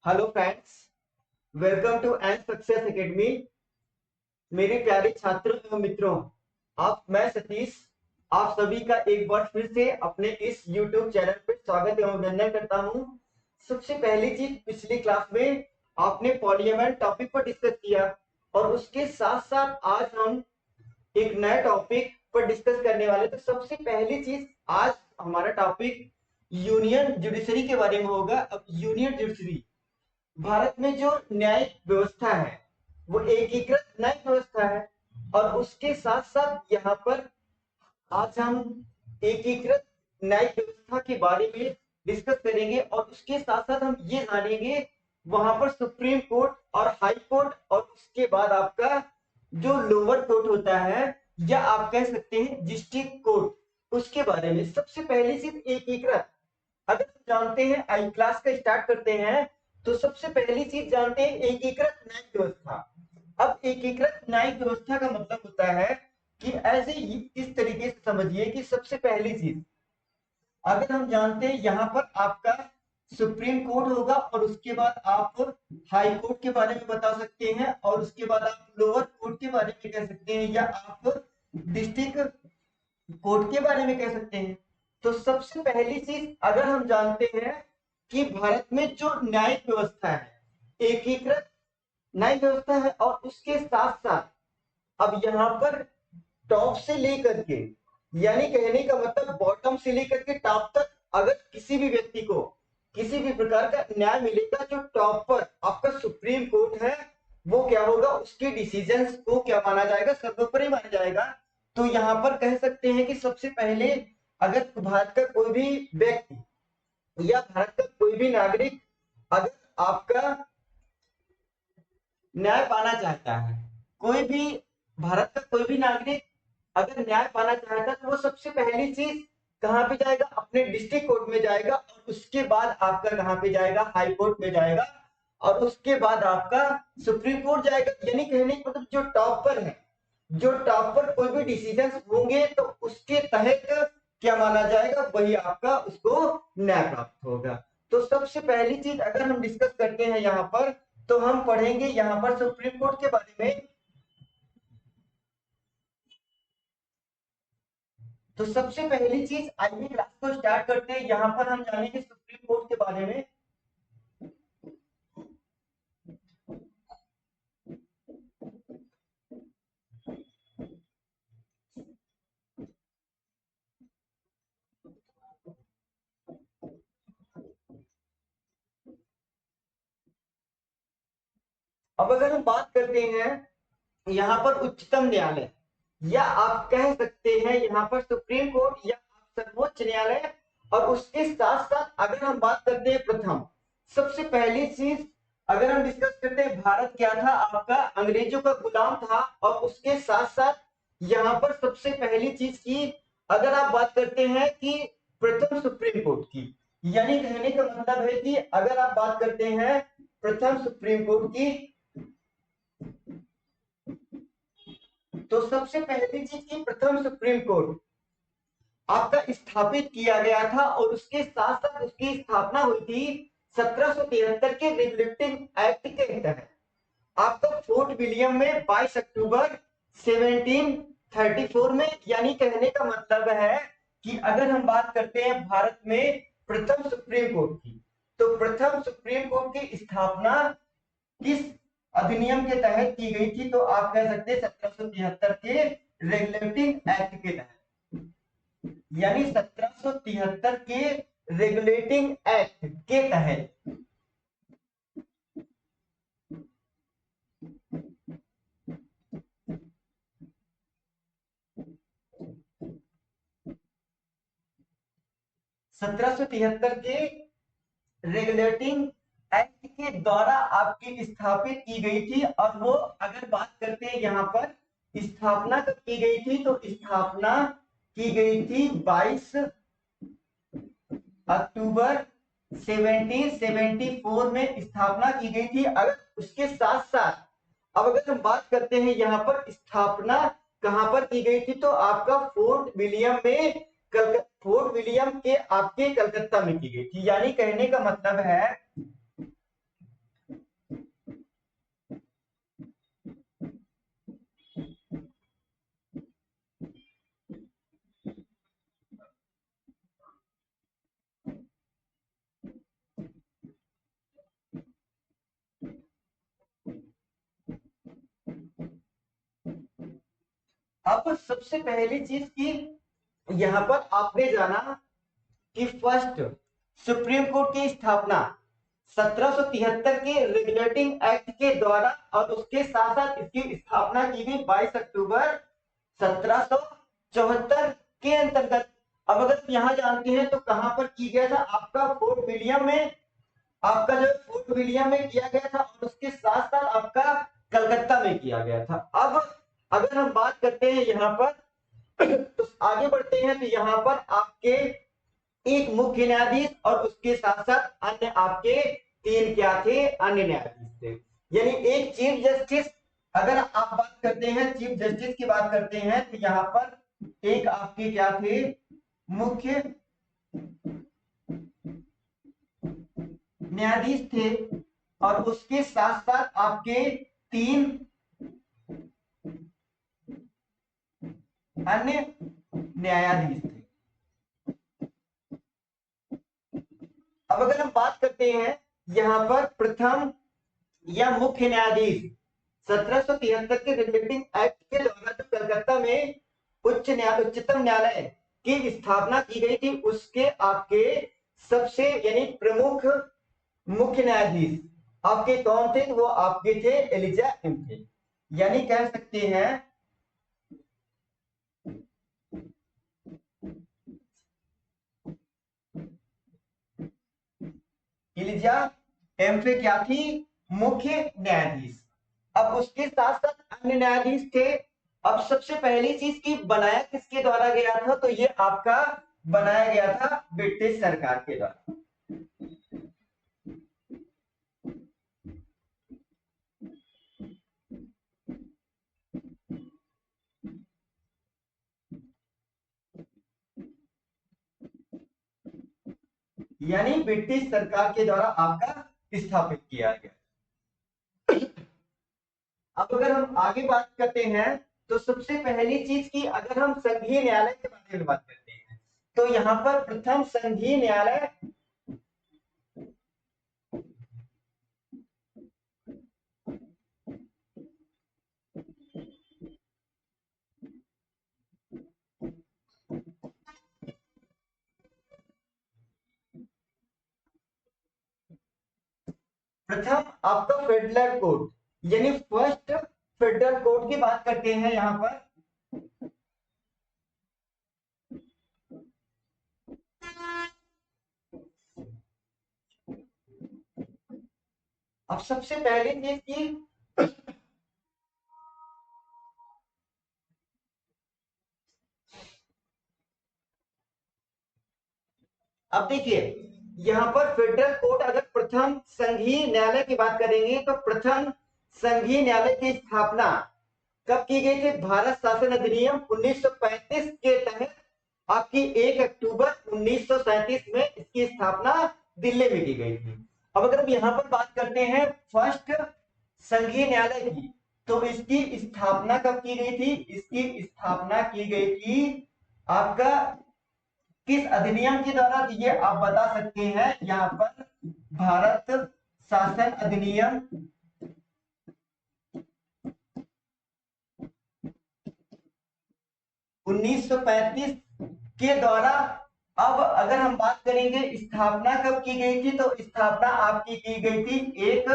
Hello friends, welcome to and success academy. मेरे प्यारे छात्रों एवं मित्रों, मैं सतीश आप सभी का एक बार फिर से अपने इस YouTube चैनल पर स्वागत एवं अभिनंदन करता हूं। सबसे पहली चीज, पिछली क्लास में आपने पॉलीएमर टॉपिक पर डिस्कस किया और उसके साथ साथ आज हम एक नया टॉपिक पर डिस्कस करने वाले। तो सबसे पहली चीज, आज हमारा टॉपिक यूनियन जुडिशरी के बारे में होगा। अब यूनियन जुडिशरी, भारत में जो न्यायिक व्यवस्था है वो एकीकृत न्यायिक व्यवस्था है और उसके साथ साथ यहाँ पर आज हम एकीकृत न्यायिक व्यवस्था के बारे में डिस्कस करेंगे और उसके साथ साथ हम ये जानेंगे वहां पर सुप्रीम कोर्ट और हाई कोर्ट और उसके बाद आपका जो लोअर कोर्ट होता है या आप कह सकते हैं डिस्ट्रिक्ट कोर्ट, उसके बारे में। सबसे पहली चीज एकीकृत, अगर हम जानते हैं आई क्लास का स्टार्ट करते हैं तो सबसे पहली चीज जानते हैं एकीकृत न्यायिक व्यवस्था। अब एकीकृत न्यायिक व्यवस्था का मतलब होता है कि ऐसे इस तरीके से समझिए कि सबसे पहली चीज, अगर हम जानते हैं यहाँ पर आपका सुप्रीम कोर्ट होगा और उसके बाद आप हाई कोर्ट के बारे में बता सकते हैं और उसके बाद आप लोअर कोर्ट के बारे में कह सकते हैं या आप डिस्ट्रिक्ट कोर्ट के बारे में कह सकते हैं। तो सबसे पहली चीज, अगर हम जानते हैं कि भारत में जो न्यायिक व्यवस्था है एकीकृत न्यायिक व्यवस्था है और उसके साथ साथ अब यहाँ पर टॉप से लेकर के, यानी कहने का मतलब बॉटम से लेकर के टॉप तक, अगर किसी भी व्यक्ति को किसी भी प्रकार का न्याय मिलेगा, जो टॉप पर आपका सुप्रीम कोर्ट है वो क्या होगा, उसके डिसीजंस को क्या माना जाएगा, सर्वोपरि माना जाएगा। तो यहाँ पर कह सकते हैं कि सबसे पहले अगर भारत का कोई भी व्यक्ति या भारत का कोई भी नागरिक अगर आपका न्याय पाना चाहता है, कोई भी भारत का कोई भी नागरिक अगर न्याय पाना चाहता है तो वो सबसे पहली चीज कहाँ पे जाएगा, अपने डिस्ट्रिक्ट कोर्ट में जाएगा और उसके बाद आपका कहाँ पे जाएगा, हाई कोर्ट में जाएगा और उसके बाद आपका सुप्रीम कोर्ट जाएगा। यानी कहने का मतलब जो टॉप पर है, जो टॉप पर कोई भी डिसीजन होंगे तो उसके तहत क्या माना जाएगा, वही आपका उसको न्याय प्राप्त होगा। तो सबसे पहली चीज अगर हम डिस्कस करते हैं यहाँ पर, तो हम पढ़ेंगे यहाँ पर सुप्रीम कोर्ट के बारे में। तो सबसे पहली चीज आइए क्लास को स्टार्ट करते हैं। यहाँ पर हम जानेंगे सुप्रीम कोर्ट के बारे में। अब अगर हम बात करते हैं यहाँ पर उच्चतम न्यायालय, या आप कह सकते हैं यहाँ पर सुप्रीम कोर्ट या सर्वोच्च न्यायालय, और उसके साथ साथ अगर हम बात करते हैं प्रथम, सबसे पहली चीज अगर हम डिस्कस करते हैं, भारत क्या था, आपका अंग्रेजों का गुलाम था। और उसके साथ साथ यहाँ पर सबसे पहली चीज की अगर आप बात करते हैं कि प्रथम सुप्रीम कोर्ट की, यानी कहने का मतलब है कि अगर आप बात करते हैं प्रथम सुप्रीम कोर्ट की, तो सबसे पहली चीज की प्रथम सुप्रीम कोर्ट आपका स्थापित किया गया था और उसके साथ साथ उसकी स्थापना हुई थी 1773 के रेगुलेटिंग एक्ट के तहत आपका फोर्ट विलियम में 22 अक्टूबर 1734 में। यानी कहने का मतलब है कि अगर हम बात करते हैं भारत में प्रथम सुप्रीम कोर्ट की, तो प्रथम सुप्रीम कोर्ट की स्थापना किस अधिनियम के तहत की गई थी, तो आप कह सकते हैं 1773 के रेगुलेटिंग एक्ट के तहत, यानी 1773 के रेगुलेटिंग एक्ट के तहत। 1773 के रेगुलेटिंग एक्ट के द्वारा आपकी स्थापित की गई थी। और वो अगर बात करते हैं यहाँ पर स्थापना कब की गई थी, तो स्थापना की गई थी 22 अक्टूबर 1774 में स्थापना की गई थी। अगर उसके साथ साथ अब अगर हम बात करते हैं यहाँ पर स्थापना कहां पर की गई थी, तो आपका फोर्ट विलियम में, फोर्ट विलियम के आपके कलकत्ता में की गई थी। यानी कहने का मतलब है अब सबसे पहली चीज की यहाँ पर आपने जाना कि फर्स्ट सुप्रीम कोर्ट की स्थापना 1773 के रेगुलेटिंग एक्ट के द्वारा और उसके साथ साथ इसकी स्थापना की गई 22 अक्टूबर 1774 के अंतर्गत। अब अगर यहाँ जानते हैं तो कहां पर की गया था, आपका फोर्ट विलियम में, आपका जो फोर्ट विलियम में किया गया था और उसके साथ साथ आपका कलकत्ता में किया गया था। अब अगर हम बात करते हैं यहाँ पर तो आगे बढ़ते हैं तो यहाँ पर आपके एक मुख्य न्यायाधीश और उसके साथ साथ अन्य आपके तीन क्या थे, अन्य न्यायाधीश थे। यानी एक चीफ जस्टिस, अगर आप बात करते हैं चीफ जस्टिस की बात करते हैं तो यहाँ पर एक आपके क्या थे, मुख्य न्यायाधीश थे और उसके साथ साथ आपके तीन अन्य न्यायाधीश थे। अब अगर हम बात करते हैं यहाँ पर प्रथम या मुख्य न्यायाधीश 1773 के रेगुलेटिंग एक्ट के द्वारा जो कलकत्ता में उच्चतम न्यायालय की स्थापना की गई थी, उसके आपके सबसे यानी प्रमुख मुख्य न्यायाधीश आपके कौन थे, वो आपके थे एलिजा एम्फे। यानी कह सकते हैं एलिजा एम्फे क्या थी, मुख्य न्यायाधीश। अब उसके साथ साथ अन्य न्यायाधीश थे। अब सबसे पहली चीज की बनाया किसके द्वारा गया था, तो ये आपका बनाया गया था ब्रिटिश सरकार के द्वारा। यानी ब्रिटिश सरकार के द्वारा आपका स्थापित किया गया। अब अगर हम आगे बात करते हैं तो सबसे पहली चीज की अगर हम संघीय न्यायालय के बारे में बात करते हैं तो यहाँ पर प्रथम संघीय न्यायालय प्रथम आपका फेडरल कोर्ट यानी फर्स्ट फेडरल कोर्ट की बात करते हैं यहाँ पर। अब सबसे पहली चीज की अब देखिए यहाँ पर फेडरल कोर्ट अगर प्रथम संघीय न्यायालय की बात करेंगे तो प्रथम संघीय न्यायालय की स्थापना कब की गई थी, भारत शासन अधिनियम 1935 के तहत आपकी 1 अक्टूबर 1937 में इसकी स्थापना दिल्ली में की गई थी। अब अगर हम यहाँ पर बात करते हैं फर्स्ट संघीय न्यायालय की तो इसकी स्थापना कब की गई थी, इसकी स्थापना की गई थी आपका किस अधिनियम के द्वारा, तो ये आप बता सकते हैं यहाँ पर भारत शासन अधिनियम 1935 के द्वारा। अब अगर हम बात करेंगे स्थापना कब की गई थी, तो स्थापना आपकी की गई थी 1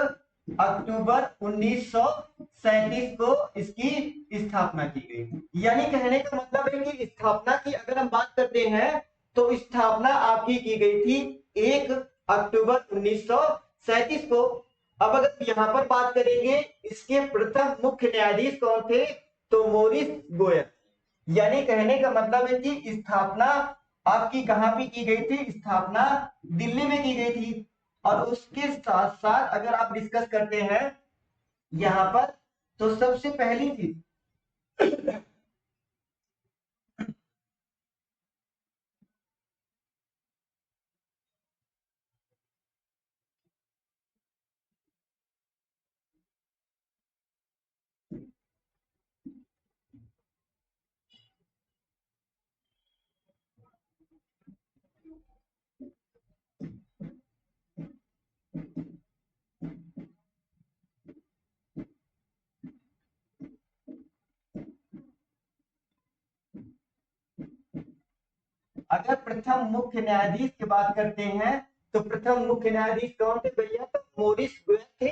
अक्टूबर 1937 को इसकी स्थापना की गई। यानी कहने का मतलब है कि स्थापना की अगर हम बात करते हैं तो स्थापना आपकी की गई थी 1 अक्टूबर 1937 को। अब अगर यहाँ पर बात करेंगे इसके प्रथम मुख्य न्यायाधीश कौन थे, तो मोरिस गोयल। यानी कहने का मतलब है कि स्थापना आपकी कहां पे की गई थी, स्थापना दिल्ली में की गई थी। और उसके साथ साथ अगर आप डिस्कस करते हैं यहां पर तो सबसे पहली चीज अगर प्रथम मुख्य न्यायाधीश की बात करते हैं तो प्रथम मुख्य न्यायाधीश कौन थे भैया? तो मोरिस गोयल थे।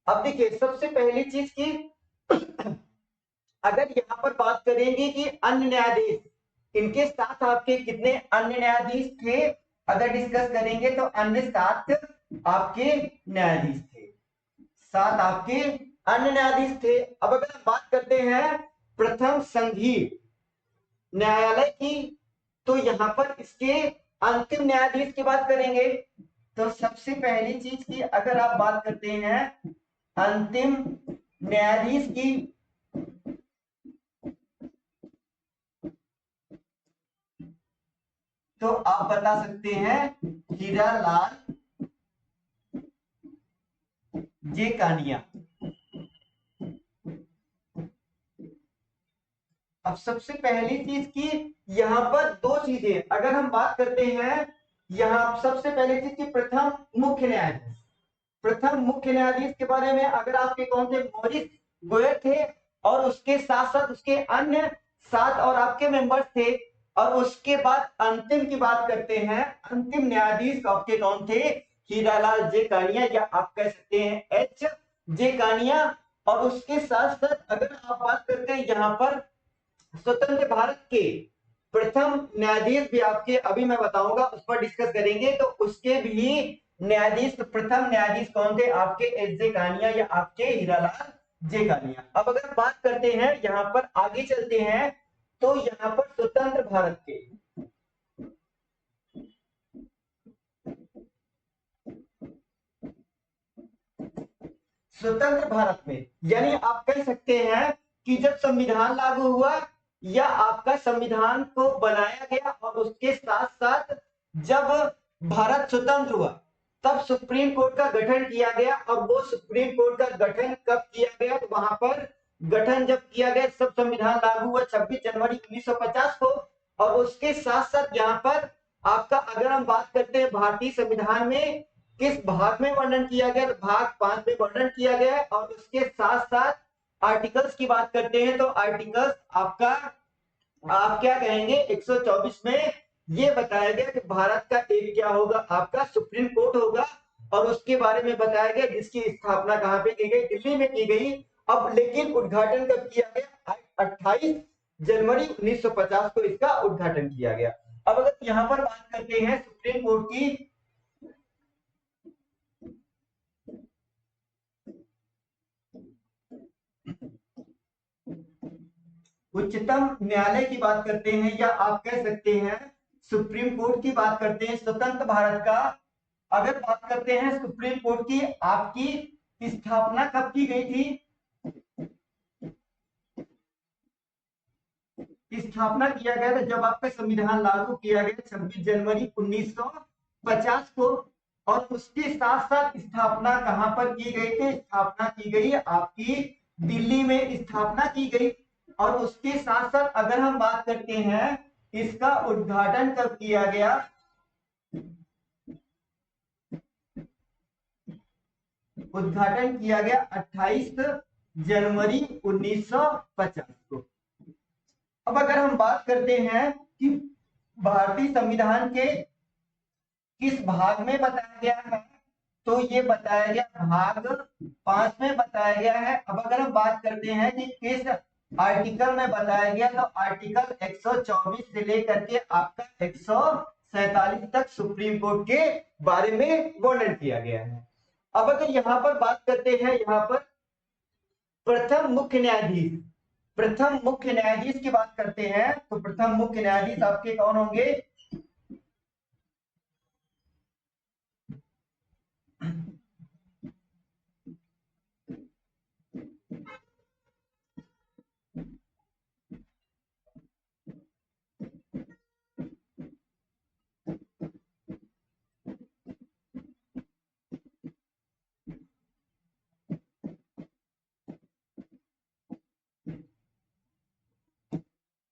अब देखिए सबसे पहली चीज की अगर यहाँ पर बात करेंगे कि अन्य न्यायाधीश, इनके साथ आपके कितने अन्य न्यायाधीश थे अगर डिस्कस करेंगे तो अन्य 7 आपके न्यायाधीश थे, 7 आपके अन्य न्यायाधीश थे। अब अगर हम बात करते हैं प्रथम संघीय न्यायालय की तो यहाँ पर इसके अंतिम न्यायाधीश की बात करेंगे तो सबसे पहली चीज की अगर आप बात करते हैं अंतिम न्यायाधीश की तो आप बता सकते हैं हीरालाल जे कानिया। अब सबसे पहली चीज की यहाँ पर 2 चीजें अगर हम बात करते हैं, यहाँ सबसे पहली चीज की प्रथम मुख्य न्यायाधीश, प्रथम मुख्य न्यायाधीश के बारे में अगर आपके कौन थे? मोरिस गोयल थे और उसके साथ साथ उसके अन्य 7 और आपके मेंबर्स थे। और उसके बाद अंतिम की बात करते हैं, अंतिम न्यायाधीश आपके कौन थे? हीरालाल जे कानिया या आप कह सकते हैं एच जे कानिया। और उसके साथ साथ अगर आप बात करते हैं यहाँ पर स्वतंत्र भारत के प्रथम न्यायाधीश भी आपके अभी मैं बताऊंगा उस पर डिस्कस करेंगे तो उसके भी न्यायाधीश प्रथम न्यायाधीश कौन थे? आपके एच जे कानिया या आपके हीरालाल जे कानिया। अब अगर बात करते हैं यहाँ पर आगे चलते हैं तो यहाँ पर स्वतंत्र भारत के स्वतंत्र भारत में यानी आप कह सकते हैं कि जब संविधान लागू हुआ या आपका संविधान को बनाया गया और उसके साथ साथ जब भारत स्वतंत्र हुआ तब सुप्रीम कोर्ट का गठन किया गया। और वो सुप्रीम कोर्ट का गठन कब किया गया? तो वहां पर गठन जब किया गया सब संविधान लागू हुआ 26 जनवरी 1950 को। और उसके साथ साथ यहाँ पर आपका अगर हम बात करते हैं भारतीय संविधान में किस भाग में वर्णन किया गया? तो भाग 5 में वर्णन किया गया है। और उसके साथ साथ आर्टिकल्स की बात करते हैं तो आर्टिकल्स आपका आप क्या कहेंगे 124 में ये बताया गया कि भारत का एक क्या होगा? आपका सुप्रीम कोर्ट होगा। और उसके बारे में बताया गया जिसकी स्थापना कहां पे की गई? दिल्ली में की गई। अब लेकिन उद्घाटन कब किया गया? 28 जनवरी 1950 को इसका उद्घाटन किया गया। अब अगर यहां पर बात करते हैं सुप्रीम कोर्ट की उच्चतम न्यायालय की बात करते हैं या आप कह सकते हैं सुप्रीम कोर्ट की बात करते हैं स्वतंत्र भारत का, अगर बात करते हैं सुप्रीम कोर्ट की आपकी स्थापना कब की गई थी? स्थापना किया गया था जब आपका संविधान लागू किया गया 26 जनवरी 1950 को। और उसके साथ साथ स्थापना कहां पर की गई थी? स्थापना की गई आपकी दिल्ली में स्थापना की गई। और उसके साथ साथ अगर हम बात करते हैं इसका उद्घाटन कब किया गया? उद्घाटन किया गया 28 जनवरी 1950 को। अब अगर हम बात करते हैं कि भारतीय संविधान के किस भाग में बताया गया है तो ये बताया गया भाग 5 में बताया गया है। अब अगर हम बात करते हैं कि किस आर्टिकल में बताया गया तो आर्टिकल 124 से लेकर के आपका 147 तक सुप्रीम कोर्ट के बारे में वर्णन किया गया है। अब अगर यहाँ पर बात करते हैं यहाँ पर प्रथम मुख्य न्यायाधीश, प्रथम मुख्य न्यायाधीश की बात करते हैं तो प्रथम मुख्य न्यायाधीश आपके कौन होंगे?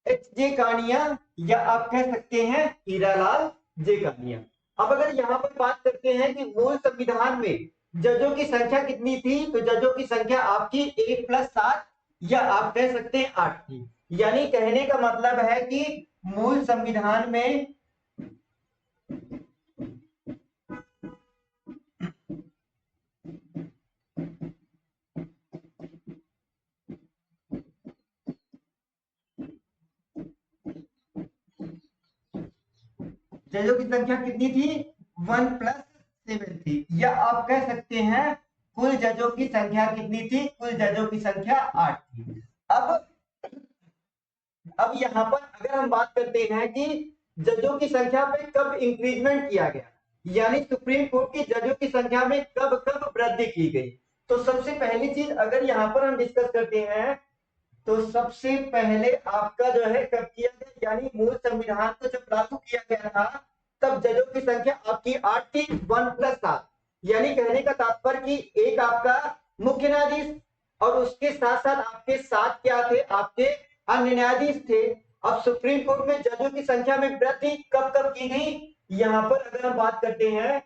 एच जे कानिया या आप कह सकते हैं हीरालाल जे कानिया। अब अगर यहाँ पर बात करते हैं कि मूल संविधान में जजों की संख्या कितनी थी? तो जजों की संख्या आपकी 1+7 या आप कह सकते हैं 8 थी। यानी कहने का मतलब है कि मूल संविधान में जजों की संख्या कितनी थी? 1+7 थी, या आप कह सकते हैं कुल जजों की संख्या कितनी थी? कुल जजों की संख्या 8 थी। अब यहां पर अगर हम बात करते हैं कि जजों की संख्या पे कब इंक्रीजमेंट किया गया, यानी सुप्रीम कोर्ट की जजों की संख्या में कब कब वृद्धि की गई, तो सबसे पहली चीज अगर यहां पर हम डिस्कस करते हैं तो सबसे पहले आपका जो है कब किया गया, यानी मूल संविधान को जब लागू किया गया था तब जजों की संख्या आपकी 8 थी, 1+7। यानी कहने का तात्पर्य कि एक आपका मुख्य न्यायाधीश और उसके साथ साथ आपके साथ क्या थे? आपके अन्य न्यायाधीश थे। अब सुप्रीम कोर्ट में जजों की संख्या में वृद्धि कब कब की गई? यहां पर अगर हम बात करते हैं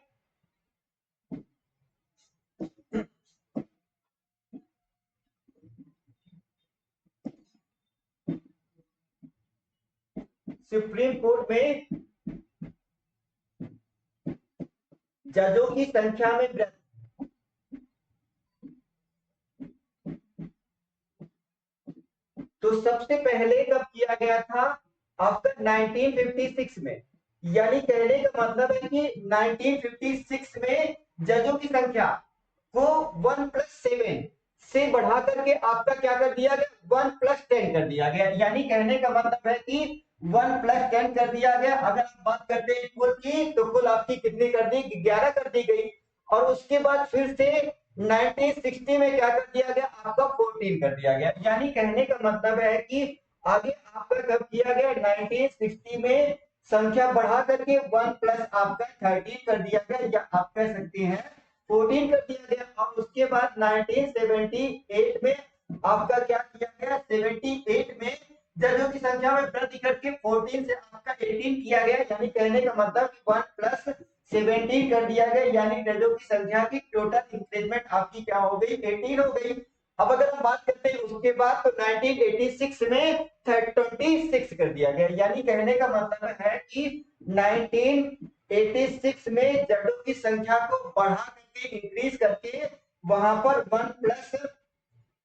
सुप्रीम कोर्ट में जजों की संख्या में वृद्धि, तो सबसे पहले कब किया गया था? आफ्टर 1956 में। यानी कहने का मतलब है कि 1956 में जजों की संख्या को 1+7 से बढ़ा करके आपका क्या कर दिया गया? 1+10 कर दिया गया। यानी कहने का मतलब है कि 1+10 कर दिया गया। अगर आप बात करते हैं कुल की, तो कुल आपकी कितनी कर दी? 11 कर दी गई। और उसके बाद फिर से 1960 में क्या कर दिया गया? आपका 14 कर दिया गया। यानी कहने का मतलब है कि आगे आपका कब किया गया? 1960 में संख्या बढ़ा करके 1 प्लस आपका 13 कर दिया गया, या आप कह सकते हैं 14 कर दिया गया। और उसके बाद 1978 में आपका क्या किया गया? 78 में जजों की संख्या में वृद्धि करके 14 से आपका 18 किया गया। यानी कहने का मतलब 1+17 कर दिया गया। यानी जजों की संख्या की टोटल इंक्रीजमेंट आपकी क्या हो गई? 18 हो गई। अब अगर हम बात करते हैं उसके बाद, तो 1986 में 26 कर दिया गया। यानी कहने का मतलब है कि 1986 में जजों की संख्या को बढ़ा करके इंक्रीज करके वहां पर 1+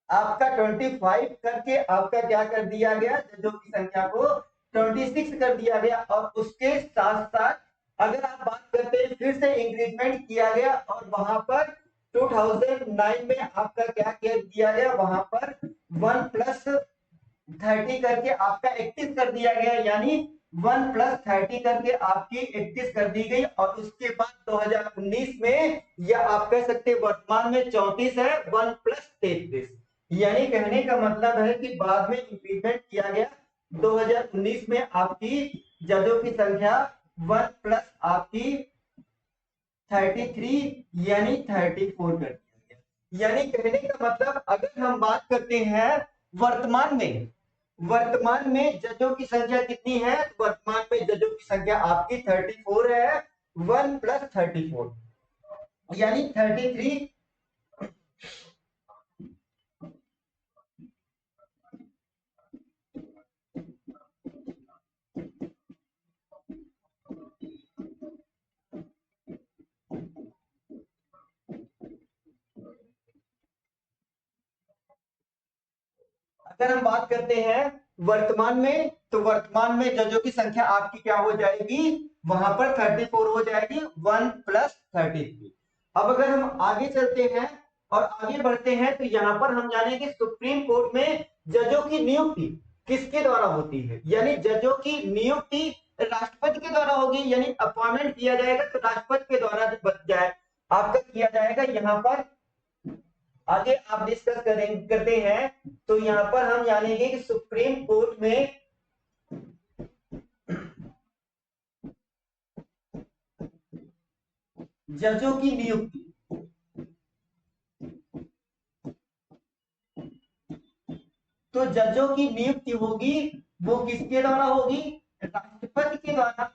आपका 25 करके आपका क्या कर दिया गया? जजों की संख्या को 26 कर दिया गया। और उसके साथ साथ अगर आप बात करते हैं फिर से इंक्रीजमेंट किया गया, और वहां पर 2009 में आपका क्या किया गया? वहां पर 1+30 करके आपका 31 कर दिया गया। यानी 1+30 करके आपकी 31 कर दी गई। और उसके बाद 2019 में, या आप कह सकते हैं वर्तमान में 34 है, 1+33। यानी कहने का मतलब है कि बाद में इंक्रीमेंट किया गया 2019 में आपकी जजों की संख्या 1+ आपकी 33 यानी 34 कर दिया गया। यानी कहने का मतलब अगर हम बात करते हैं वर्तमान में जजों की संख्या कितनी है? वर्तमान में जजों की संख्या आपकी 34 है, 1+34 यानी 33। अगर हम बात करते हैं वर्तमान में, तो वर्तमान में जजों की संख्या आपकी क्या हो जाएगी? वहां पर 34 हो जाएगी, 1+33। अब अगर हम आगे चलते हैं और आगे बढ़ते हैं, तो यहां पर हम जानेंगे सुप्रीम कोर्ट में जजों की नियुक्ति किसके द्वारा होती है। यानी जजों की नियुक्ति राष्ट्रपति के द्वारा होगी, यानी अपॉइंटमेंट किया जाएगा तो राष्ट्रपति के द्वारा बच जाए आपका किया जाएगा। यहाँ पर आगे आप डिस्कस करते हैं, तो यहां पर हम जानेंगे कि सुप्रीम कोर्ट में जजों की नियुक्ति, तो जजों की नियुक्ति होगी वो किसके द्वारा होगी? राष्ट्रपति के द्वारा।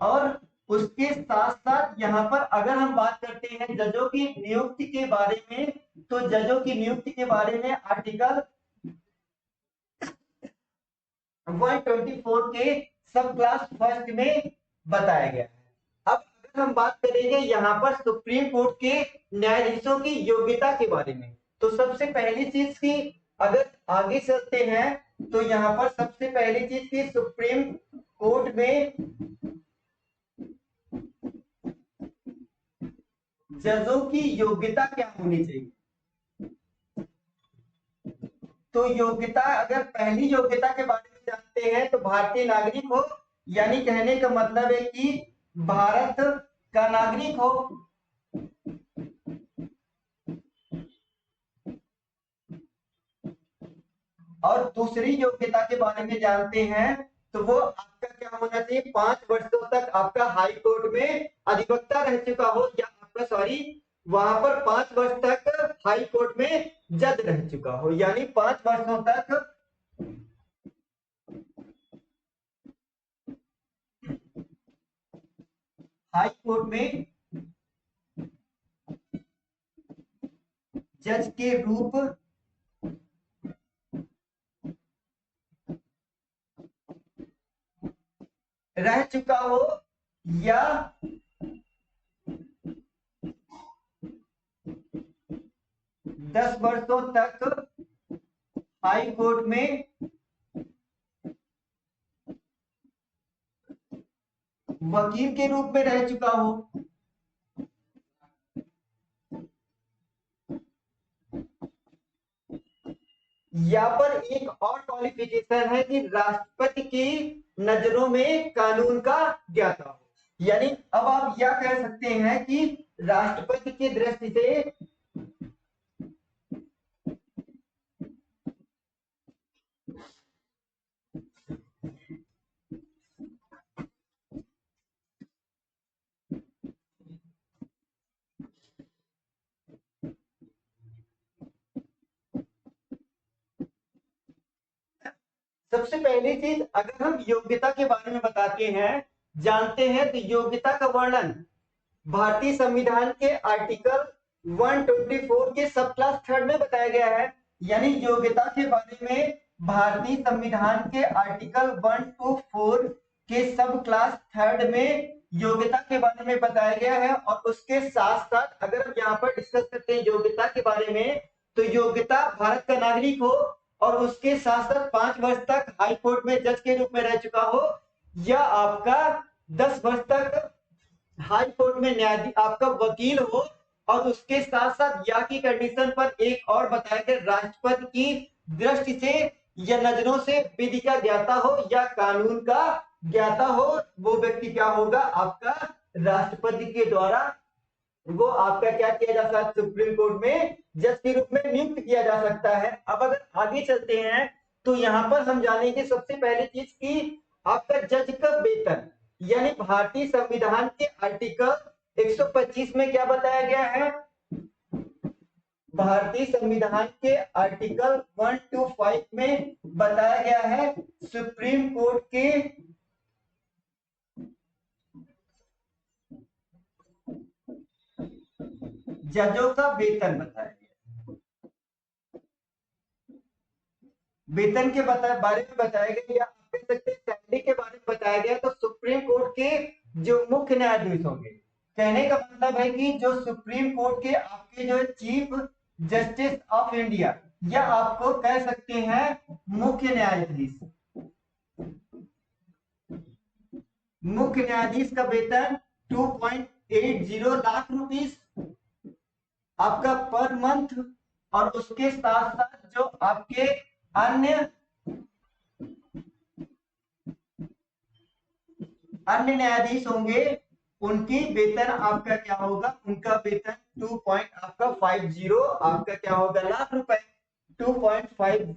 और उसके साथ साथ यहाँ पर अगर हम बात करते हैं जजों की नियुक्ति के बारे में, तो जजों की नियुक्ति के बारे में आर्टिकल 124 के सब क्लास फर्स्ट में बताया गया है। अब अगर हम बात करेंगे यहाँ पर सुप्रीम कोर्ट के न्यायाधीशों की योग्यता के बारे में, तो सबसे पहली चीज की अगर आगे चलते हैं तो यहाँ पर सबसे पहली चीज की सुप्रीम कोर्ट में जजों की योग्यता क्या होनी चाहिए। तो योग्यता, अगर पहली योग्यता के बारे में जानते हैं तो भारतीय नागरिक हो, यानी कहने का मतलब है कि भारत का नागरिक हो। और दूसरी योग्यता के बारे में जानते हैं तो वो आपका क्या होना चाहिए, 5 वर्षों तक आपका हाई कोर्ट में अधिवक्ता रह चुका हो, या आपका सॉरी वहां पर 5 वर्ष तक हाई कोर्ट में जज रह चुका हो, यानी 5 वर्षों तक हाई कोर्ट में जज के रूप रह चुका हो, या 10 वर्षों तक हाई कोर्ट में वकील के रूप में रह चुका हो। यहाँ पर एक और क्वालिफिकेशन है कि राष्ट्रपति की नजरों में कानून का ज्ञाता हो, यानी अब आप यह कह सकते हैं कि राष्ट्रपति की दृष्टि से सबसे पहली चीज अगर हम योग्यता के बारे में बताते हैं, जानते हैं, तो योग्यता का वर्णन भारतीय संविधान के आर्टिकल 124 के सब क्लास थर्ड में बताया गया है। यानी योग्यता के बारे में भारतीय संविधान के आर्टिकल 124 के सब क्लास थर्ड में योग्यता के बारे में बताया गया है। और उसके साथ साथ अगर हम यहाँ पर डिस्कस करते हैं योग्यता के बारे में, तो योग्यता भारत का नागरिक हो और उसके साथ साथ 5 वर्ष तक हाई कोर्ट में जज के रूप में रह चुका हो, या आपका 10 वर्ष तक हाई कोर्ट में न्यायाधीश आपका वकील हो, और उसके साथ साथ या की कंडीशन पर एक और बताया गया राष्ट्रपति की दृष्टि से या नजरों से विधि का ज्ञाता हो या कानून का ज्ञाता हो, वो व्यक्ति क्या होगा, आपका राष्ट्रपति के द्वारा वो आपका क्या किया जा सकता है, सुप्रीम कोर्ट में जज के रूप में नियुक्त किया जा सकता है। अब अगर आगे चलते हैं तो यहाँ पर हम जानेंगे सबसे पहली चीज की आपका जज का वेतन, यानी भारतीय संविधान के आर्टिकल 125 में क्या बताया गया है, भारतीय संविधान के आर्टिकल 125 में बताया गया है सुप्रीम कोर्ट के जजों का वेतन बताया गया, वेतन के बारे में बताया गया, या आप कह सकते हैं सैलरी के बारे में बताया गया। तो सुप्रीम कोर्ट के जो मुख्य न्यायाधीश होंगे, कहने का मतलब है कि जो सुप्रीम कोर्ट के आपके जो चीफ जस्टिस ऑफ इंडिया, या आपको कह सकते हैं मुख्य न्यायाधीश, मुख्य न्यायाधीश का वेतन 2.80 लाख रुपीस आपका पर मंथ। और उसके साथ साथ जो आपके अन्य अन्य न्यायाधीश होंगे उनकी वेतन आपका क्या होगा, उनका वेतन 2.50 आपका क्या होगा, लाख रुपए, 2.50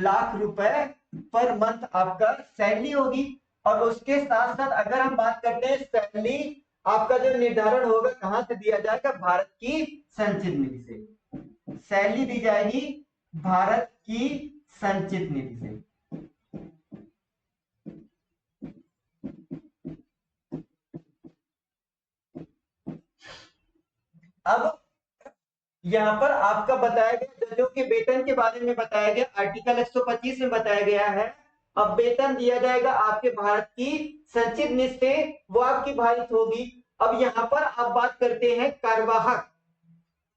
लाख रुपए पर मंथ आपका सैलरी होगी। और उसके साथ साथ अगर हम बात करते हैं सैलरी आपका जो निर्धारण होगा कहां से दिया जाएगा, भारत की संचित निधि से सैलरी दी जाएगी, भारत की संचित निधि से। अब यहाँ पर आपका बताया गया जजों के वेतन के बारे में बताया गया, आर्टिकल 125 में बताया गया है। अब वेतन दिया जाएगा आपके भारत की संचित निष्ठे वो आपकी भारित होगी। अब यहाँ पर आप बात करते हैं कार्यवाहक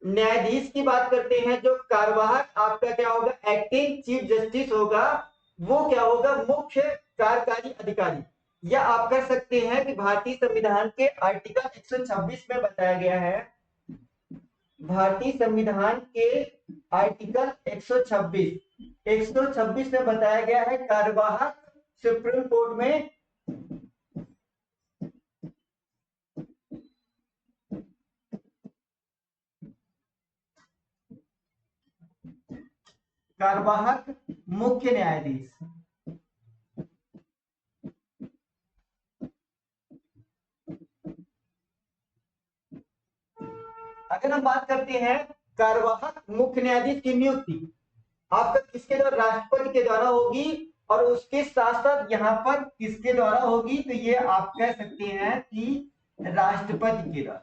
न्यायाधीश की बात करते हैं। जो कार्यवाहक आपका क्या होगा, एक्टिंग चीफ जस्टिस होगा। वो क्या होगा, मुख्य कार्यकारी अधिकारी। या आप कर सकते हैं कि भारतीय संविधान के आर्टिकल 126 में बताया गया है, भारतीय संविधान के आर्टिकल 126 में बताया गया है कार्यवाहक सुप्रीम कोर्ट में कार्यवाहक मुख्य न्यायाधीश। अगर हम बात करते हैं कार्यवाहक मुख्य न्यायाधीश की नियुक्ति आपका किसके द्वारा, राष्ट्रपति के द्वारा होगी। और उसके साथ साथ यहाँ पर किसके द्वारा होगी, तो ये आप कह सकते हैं कि राष्ट्रपति के द्वारा।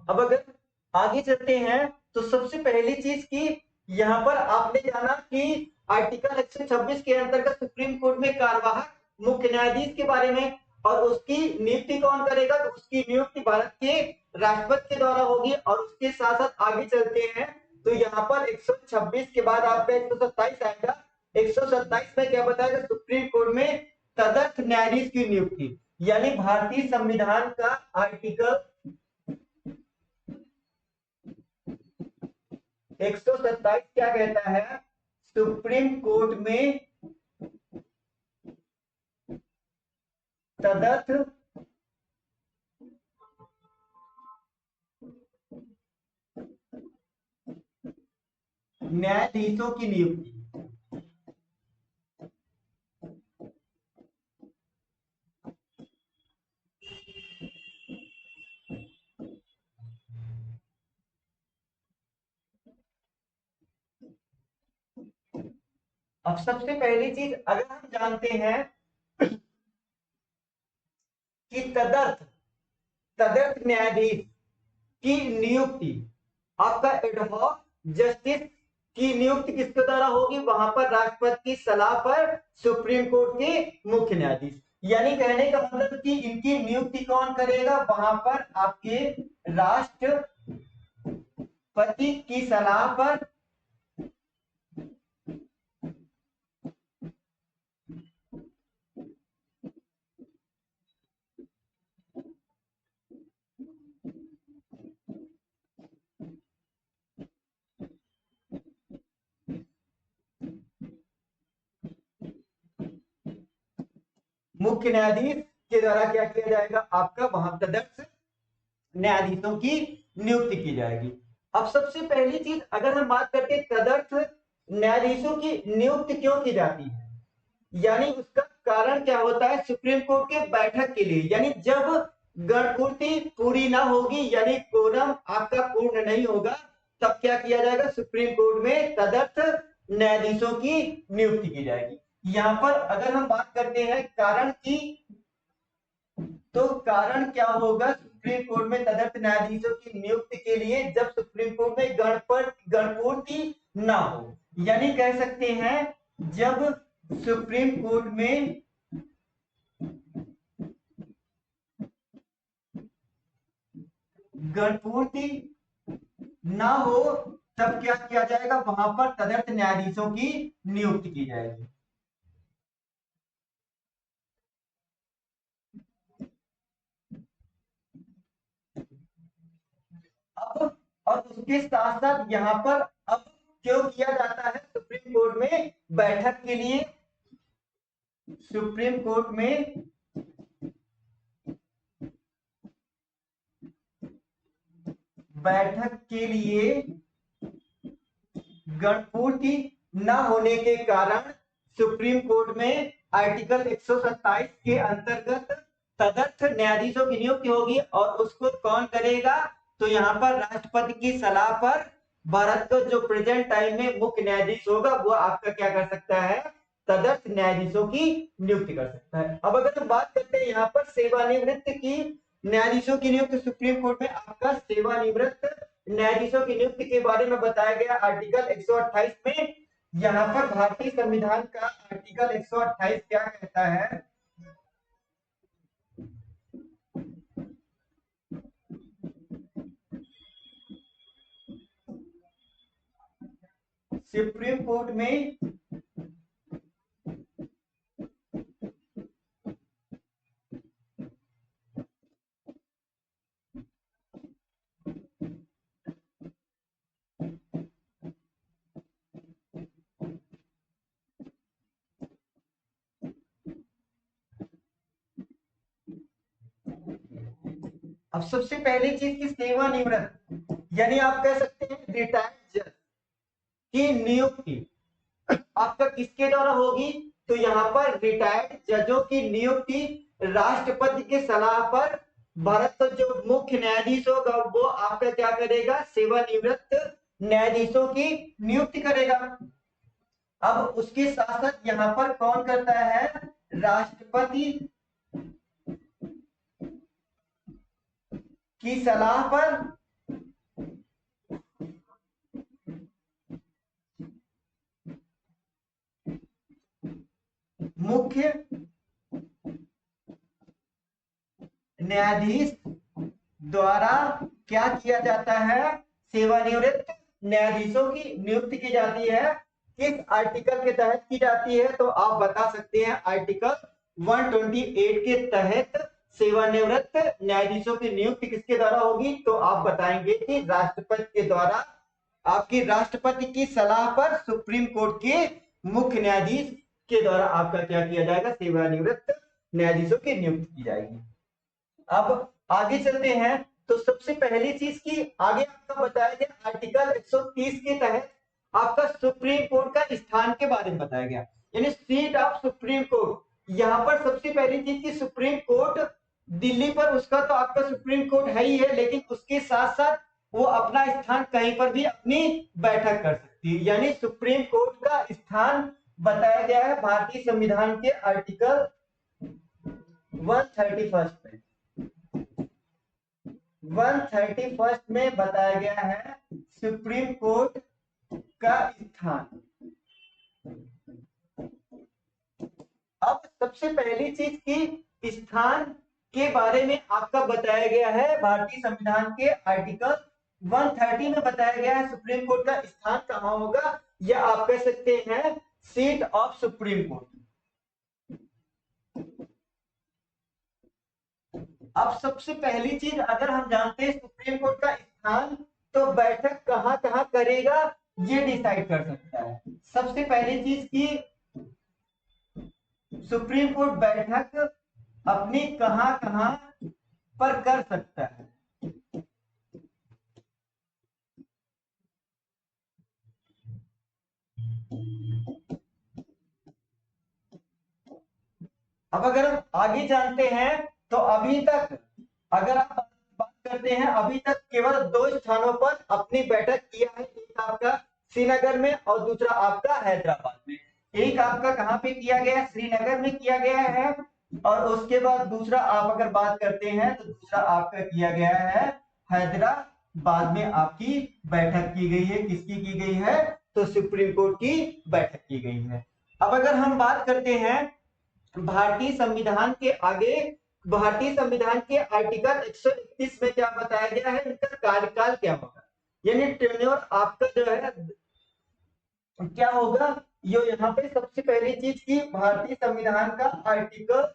अब अगर आगे चलते हैं तो सबसे पहली चीज की यहाँ पर आपने जाना कि आर्टिकल 126 के अंतर्गत सुप्रीम कोर्ट में कार्यवाहक मुख्य न्यायाधीश के बारे में, और उसकी नियुक्ति कौन करेगा, तो उसकी नियुक्ति भारत के राष्ट्रपति के द्वारा होगी। और उसके साथ साथ आगे चलते हैं तो यहाँ पर 126 के बाद आपका 127 आएगा। 127 में क्या बताएगा, सुप्रीम कोर्ट में तदर्थ न्यायाधीश की नियुक्ति। यानी भारतीय संविधान का आर्टिकल 127 क्या कहता है, सुप्रीम कोर्ट में तदर्थ न्यायाधीशों की नियुक्ति। अब सबसे पहली चीज अगर हम जानते हैं कि तदर्थ न्यायाधीश की नियुक्ति आपका एडहॉक जस्टिस की नियुक्ति किसके द्वारा होगी, वहां पर राष्ट्रपति की सलाह पर सुप्रीम कोर्ट के मुख्य न्यायाधीश। यानी कहने का मतलब कि इनकी नियुक्ति कौन करेगा, वहां पर आपके राष्ट्रपति की सलाह पर मुख्य न्यायाधीश के द्वारा क्या किया जाएगा, आपका वहां तदर्थ न्यायाधीशों की नियुक्ति की जाएगी। अब सबसे पहली चीज अगर हम बात करते हैं तदर्थ न्यायाधीशों की नियुक्ति क्यों की जाती है, यानी उसका कारण क्या होता है, सुप्रीम कोर्ट के बैठक के लिए। यानी जब गणपूर्ति पूरी ना होगी, यानी कोरम आपका पूर्ण नहीं होगा, तब क्या किया जाएगा, सुप्रीम कोर्ट में तदर्थ न्यायाधीशों की नियुक्ति की जाएगी। यहां पर अगर हम बात करते हैं कारण की, तो कारण क्या होगा सुप्रीम कोर्ट में तदर्थ न्यायाधीशों की नियुक्ति के लिए, जब सुप्रीम कोर्ट में गणपूर्ति ना हो। यानी कह सकते हैं जब सुप्रीम कोर्ट में गणपूर्ति ना हो, तब क्या किया जाएगा, वहां पर तदर्थ न्यायाधीशों की नियुक्ति की जाएगी। अब और उसके साथ साथ यहाँ पर अब क्यों किया जाता है, सुप्रीम कोर्ट में बैठक के लिए, सुप्रीम कोर्ट में बैठक के लिए गणपूर्ति न होने के कारण सुप्रीम कोर्ट में आर्टिकल 127 के अंतर्गत तदर्थ न्यायाधीशों की नियुक्ति होगी। और उसको कौन करेगा, तो यहाँ पर राष्ट्रपति की सलाह पर भारत का जो प्रेजेंट टाइम में मुख्य न्यायाधीश होगा वो आपका क्या कर सकता है, तदर्थ न्यायाधीशों की नियुक्ति कर सकता है। अब अगर हम बात करते हैं यहाँ पर सेवानिवृत्त की न्यायाधीशों की नियुक्ति, सुप्रीम कोर्ट में आपका सेवानिवृत्त न्यायाधीशों की नियुक्ति के बारे में बताया गया आर्टिकल 128 में। यहाँ पर भारतीय संविधान का आर्टिकल 128 क्या कहता है, सुप्रीम कोर्ट में अब सबसे पहली चीज की सेवानिवृत्त, यानी आप कह सकते हैं रिटायर्ड जज की नियुक्ति आपका किसके द्वारा होगी, तो यहाँ पर रिटायर्ड जजों की नियुक्ति राष्ट्रपति के सलाह पर भारत का जो मुख्य न्यायाधीश होगा वो आपका क्या करेगा, सेवानिवृत्त न्यायाधीशों की नियुक्ति करेगा। अब उसके साथ साथ यहाँ पर कौन करता है, राष्ट्रपति की सलाह पर मुख्य न्यायाधीश द्वारा क्या किया जाता है, सेवानिवृत्त न्यायाधीशों की नियुक्ति की जाती है। किस आर्टिकल के तहत की जाती है, तो आप बता सकते हैं आर्टिकल 128 के तहत सेवानिवृत्त न्यायाधीशों की नियुक्ति किसके द्वारा होगी, तो आप बताएंगे कि राष्ट्रपति के द्वारा, आपकी राष्ट्रपति की सलाह पर सुप्रीम कोर्ट के मुख्य न्यायाधीश के द्वारा आपका क्या किया जाएगा, सेवानिवृत्त न्यायाधीशों की नियुक्ति की जाएगी। अब आगे चलते हैं, तो सबसे पहली चीज की आगे आपका बताया गया आर्टिकल 130 के तहत आपका सुप्रीम कोर्ट का स्थान के बारे में बताया गया, यानी सीट ऑफ सुप्रीम कोर्ट। यहाँ पर सबसे पहली चीज की सुप्रीम कोर्ट दिल्ली पर, उसका तो आपका सुप्रीम कोर्ट है ही है, लेकिन उसके साथ साथ वो अपना स्थान कहीं पर भी अपनी बैठक कर सकती है, यानी सुप्रीम कोर्ट का स्थान बताया गया है भारतीय संविधान के आर्टिकल 131 में। 131 में बताया गया है सुप्रीम कोर्ट का स्थान। अब सबसे पहली चीज की स्थान के बारे में आपका बताया गया है भारतीय संविधान के आर्टिकल 130 में बताया गया है सुप्रीम कोर्ट का स्थान कहाँ होगा, या आप कह सकते हैं सीट ऑफ सुप्रीम कोर्ट। अब सबसे पहली चीज अगर हम जानते हैं सुप्रीम कोर्ट का स्थान, तो बैठक कहाँ कहाँ करेगा ये डिसाइड कर सकता है। सबसे पहली चीज की सुप्रीम कोर्ट बैठक अपनी कहाँ कहाँ पर कर सकता है, अब अगर हम आगे जानते हैं तो अभी तक अगर आप बात करते हैं, अभी तक केवल 2 स्थानों पर अपनी बैठक किया है, एक आपका श्रीनगर में और दूसरा आपका हैदराबाद में। एक आपका कहाँ पे किया गया है, श्रीनगर में किया गया है, और उसके बाद दूसरा आप अगर बात करते हैं तो दूसरा आपका किया गया है हैदराबाद में आपकी बैठक की गई है। किसकी की गई है, तो सुप्रीम कोर्ट की बैठक की गई है। अब अगर हम बात करते हैं भारतीय संविधान के आगे, भारतीय संविधान के आर्टिकल 131 में क्या बताया गया है, इनका कार्यकाल क्या होगा, यानी टेन्योर आपका जो है क्या होगा। ये यहाँ पे सबसे पहली चीज की भारतीय संविधान का आर्टिकल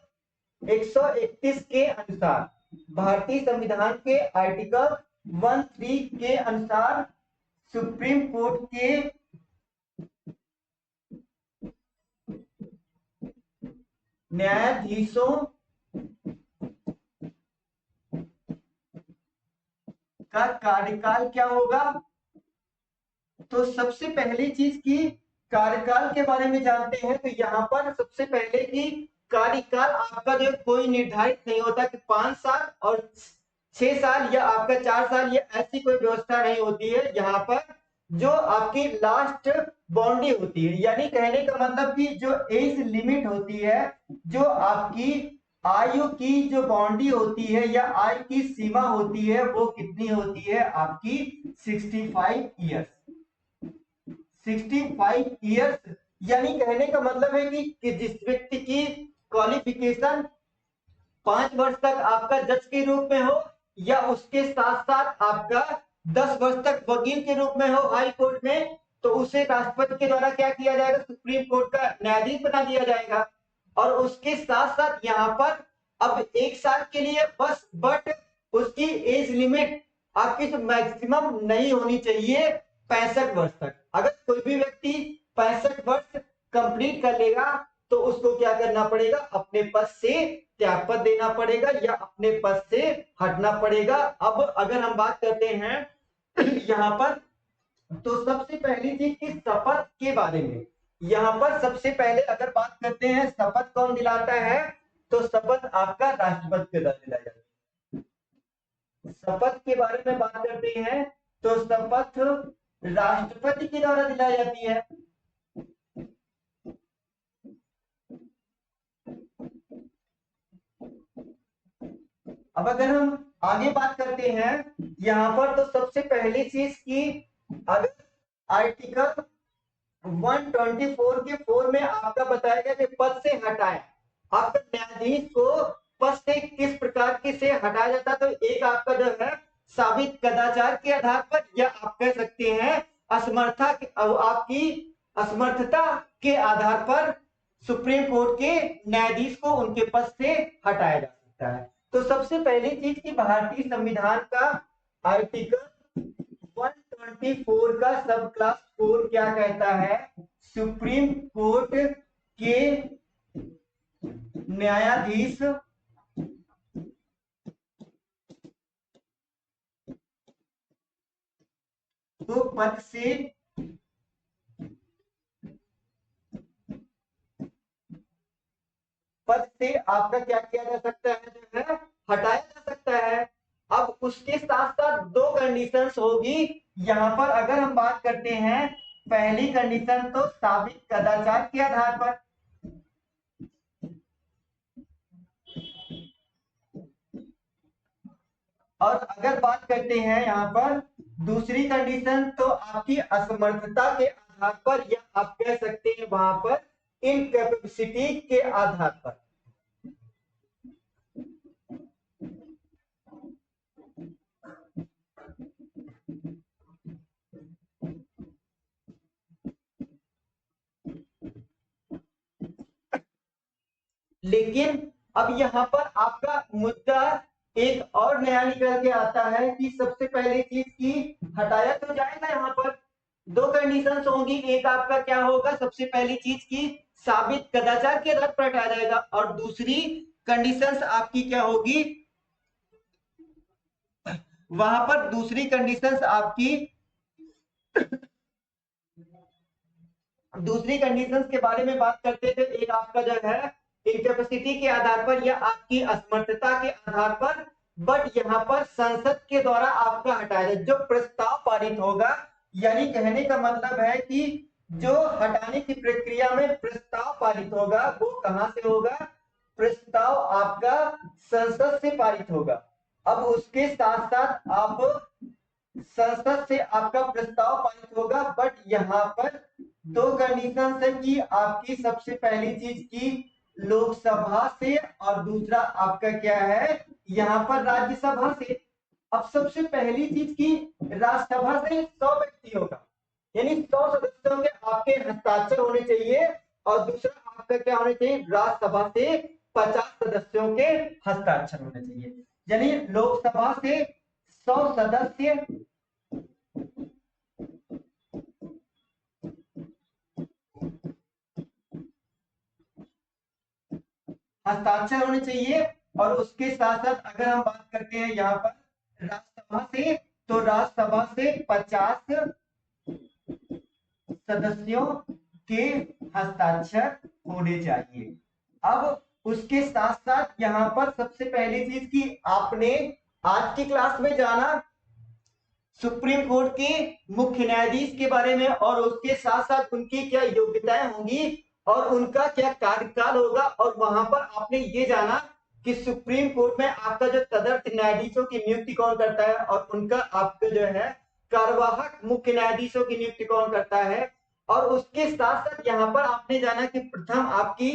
131 के अनुसार, भारतीय संविधान के आर्टिकल 13 के अनुसार सुप्रीम कोर्ट के न्यायाधीशों का कार्यकाल क्या होगा, तो सबसे पहली चीज की कार्यकाल के बारे में जानते हैं। तो यहाँ पर सबसे पहले की कार्यकाल आपका जो कोई निर्धारित नहीं होता कि 5 साल और 6 साल या आपका 4 साल, या ऐसी कोई व्यवस्था नहीं होती है। यहाँ पर जो आपकी लास्ट बाउंड्री होती है, यानी कहने का मतलब कि जो एज लिमिट होती है, जो आपकी आयु की जो बाउंड्री होती है या आयु की सीमा होती है, वो कितनी होती है आपकी 65 ईयर्स। 65 ईयर्स यानी कहने का मतलब है कि जिस व्यक्ति की क्वालिफिकेशन 5 वर्ष तक आपका जज के रूप में हो, या उसके साथ साथ आपका 10 वर्ष तक वकील के रूप में हो हाई कोर्ट में, तो उसे राष्ट्रपति के द्वारा क्या किया जाएगा, सुप्रीम कोर्ट का न्यायाधीश बना दिया जाएगा। और उसके साथ साथ यहाँ पर अब 1 साल के लिए बस, बट उसकी एज लिमिट आपकी तो मैक्सिमम नहीं होनी चाहिए 65 वर्ष तक। अगर कोई भी व्यक्ति 65 वर्ष कंप्लीट कर लेगा तो उसको क्या करना पड़ेगा, अपने पद से त्यागपत्र देना पड़ेगा या अपने पद से हटना पड़ेगा। अब अगर हम बात करते हैं यहाँ पर, तो सबसे पहली चीज की शपथ के बारे में, यहाँ पर सबसे पहले अगर बात करते हैं शपथ कौन दिलाता है, तो शपथ आपका राष्ट्रपति के द्वारा दिलाया जाता है। शपथ के बारे में बात करते हैं तो शपथ राष्ट्रपति के द्वारा दिलाई जाती है। अब अगर हम आगे बात करते हैं यहाँ पर, तो सबसे पहली चीज की, अगर आर्टिकल 124 के 4 में आपका बताया गया कि पद से हटाए, आपका न्यायाधीश को पद से किस प्रकार के से हटाया जाता है, तो एक आपका जो है साबित कदाचार के आधार पर, या आप कह सकते हैं आपकी असमर्थता के आधार पर सुप्रीम कोर्ट के न्यायाधीश को उनके पद से हटाया जा सकता है। तो सबसे पहली चीज की भारतीय संविधान का आर्टिकल 124 का सब क्लास 4 क्या कहता है, सुप्रीम कोर्ट के न्यायाधीश को पद से आपका क्या किया जा सकता है, जो है हटाया जा सकता है। अब उसके साथ साथ 2 कंडीशंस होगी यहाँ पर। अगर हम बात करते हैं पहली कंडीशन, तो साबित कदाचार के आधार पर, और अगर बात करते हैं यहाँ पर दूसरी कंडीशन, तो आपकी असमर्थता के आधार पर, या आप कह सकते हैं वहां पर इनकैपेसिटी के आधार पर। लेकिन अब यहाँ पर आपका मुद्दा एक और नया निकल के आता है कि सबसे पहली चीज की हटाया तो जाएगा, यहाँ पर 2 कंडीशंस होंगी। एक आपका क्या होगा, सबसे पहली चीज की साबित कदाचार के आधार पर हटाया जाएगा, और दूसरी कंडीशंस आपकी क्या होगी, वहां पर दूसरी कंडीशंस आपकी दूसरी कंडीशंस के बारे में बात करते थे। एक आपका जो है इनकैपेसिटी के आधार पर या आपकी असमर्थता के आधार पर, बट यहाँ पर संसद के द्वारा आपका हटाया जाए जो प्रस्ताव पारित होगा। यानी कहने का मतलब है कि जो हटाने की प्रक्रिया में प्रस्ताव पारित होगा वो कहां से होगा, प्रस्ताव आपका संसद से पारित होगा। अब उसके साथ साथ आप संसद से आपका प्रस्ताव पारित होगा, बट यहाँ पर 2 कंडीशन है कि आपकी सबसे पहली चीज की लोकसभा से, और दूसरा आपका क्या है यहाँ पर राज्यसभा से। अब सबसे पहली चीज की राज्यसभा से 100 व्यक्तियों का, यानी 100 सदस्यों के आपके हस्ताक्षर होने चाहिए, और दूसरा आपका क्या होना चाहिए, राज्यसभा से 50 सदस्यों के हस्ताक्षर होने चाहिए। यानी लोकसभा से 100 सदस्य हस्ताक्षर होने चाहिए, और उसके साथ साथ अगर हम बात करते हैं यहाँ पर राज्यसभा से, तो राज्यसभा से 50 सदस्यों के हस्ताक्षर होने चाहिए। अब उसके साथ साथ यहाँ पर सबसे पहली चीज की आपने आज की क्लास में जाना सुप्रीम कोर्ट के मुख्य न्यायाधीश के बारे में और उसके साथ साथ उनकी क्या योग्यताएं होंगी और उनका क्या कार्यकाल होगा। और वहां पर आपने ये जाना कि सुप्रीम कोर्ट में आपका जो तदर्थ न्यायाधीशों की नियुक्ति कौन करता है और उनका आपका जो है कार्यवाहक मुख्य न्यायाधीशों की नियुक्ति कौन करता है। और उसके साथ साथ यहाँ पर आपने जाना कि प्रथम आपकी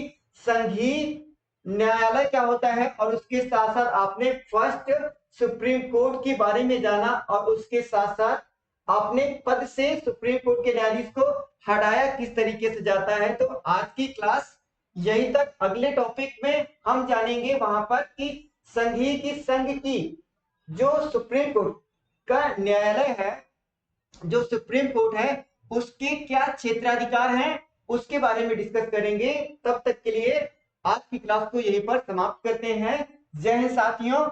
संघीय न्यायालय क्या होता है और उसके साथ साथ आपने फर्स्ट सुप्रीम कोर्ट के बारे में जाना और उसके साथ साथ आपने पद से सुप्रीम कोर्ट के न्यायाधीश को हटाया किस तरीके से जाता है। तो आज की क्लास यही तक। अगले टॉपिक में हम जानेंगे वहां पर कि संघ की जो सुप्रीम कोर्ट का न्यायालय है, जो सुप्रीम कोर्ट है, उसके क्या क्षेत्राधिकार हैं उसके बारे में डिस्कस करेंगे। तब तक के लिए आज की क्लास को यहीं पर समाप्त करते हैं। जय हिंद साथियों।